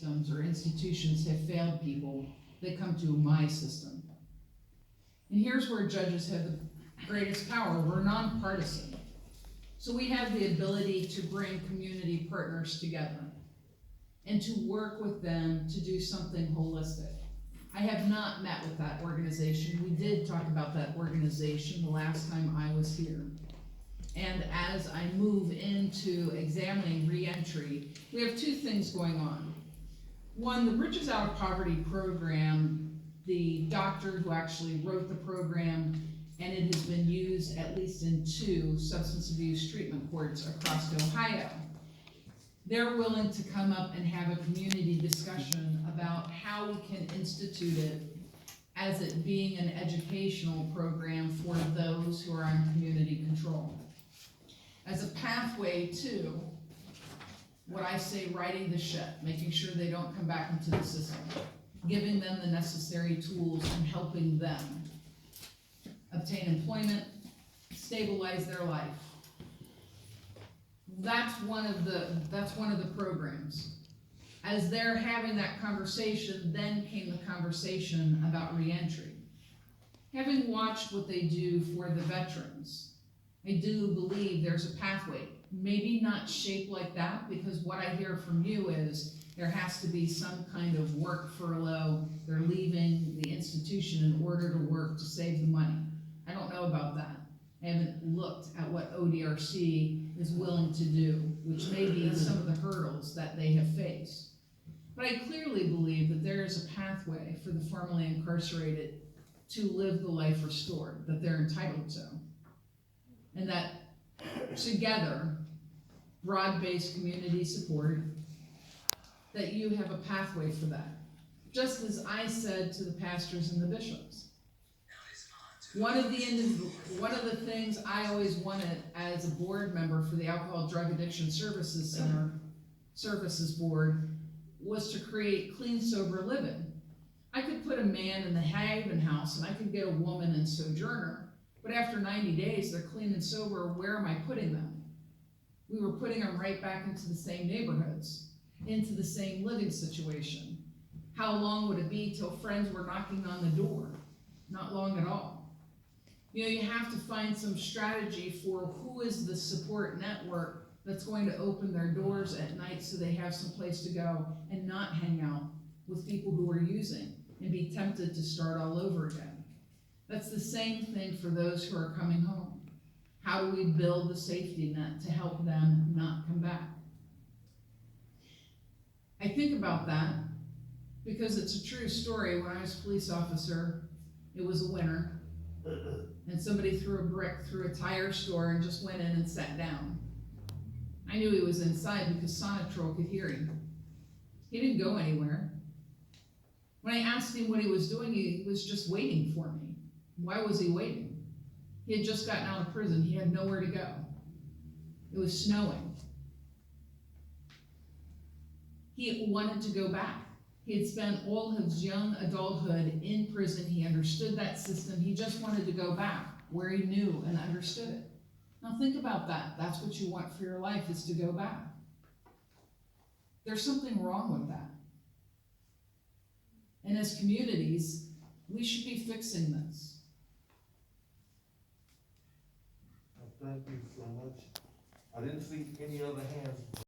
systems or institutions have failed people, they come to my system. And here's where judges have the greatest power. We're nonpartisan. So we have the ability to bring community partners together and to work with them to do something holistic. I have not met with that organization. We did talk about that organization the last time I was here. And as I move into examining reentry, we have two things going on. One, the Bridges Out of Poverty program, the doctor who actually wrote the program, and it has been used at least in 2 substance abuse treatment courts across Ohio. They're willing to come up and have a community discussion about how we can institute it as it being an educational program for those who are on community control. As a pathway to what I say, righting the ship, making sure they don't come back into the system, giving them the necessary tools and helping them obtain employment, stabilize their life. That's one of the programs. As they're having that conversation, then came the conversation about reentry. Having watched what they do for the veterans, I do believe there's a pathway. Maybe not shaped like that, because what I hear from you is there has to be some kind of work furlough. They're leaving the institution in order to work to save the money. I don't know about that. I haven't looked at what ODRC is willing to do, which may be some of the hurdles that they have faced. But I clearly believe that there is a pathway for the formerly incarcerated to live the life restored that they're entitled to. And that together, broad-based community support, that you have a pathway for that. Just as I said to the pastors and the bishops. One of the things I always wanted as a board member for the Alcohol Drug Addiction Services Board was to create clean, sober living. I could put a man in the Haven House and I could get a woman in Sojourner, but after 90 days, they're clean and sober. Where am I putting them? We were putting them right back into the same neighborhoods, into the same living situation. How long would it be till friends were knocking on the door? Not long at all. You know, you have to find some strategy for who is the support network that's going to open their doors at night so they have some place to go and not hang out with people who are using and be tempted to start all over again. That's the same thing for those who are coming home. How do we build the safety net to help them not come back? I think about that because it's a true story. When I was a police officer, it was a winter, and somebody threw a brick through a tire store and just went in and sat down. I knew he was inside because Sonatrol could hear him. He didn't go anywhere. When I asked him what he was doing, he was just waiting for me. Why was he waiting? He had just gotten out of prison. He had nowhere to go. It was snowing. He wanted to go back. He had spent all his young adulthood in prison. He understood that system. He just wanted to go back where he knew and understood it. Now think about that. That's what you want for your life, is to go back. There's something wrong with that. And as communities, we should be fixing this. Thank you so much. I didn't see any other hands.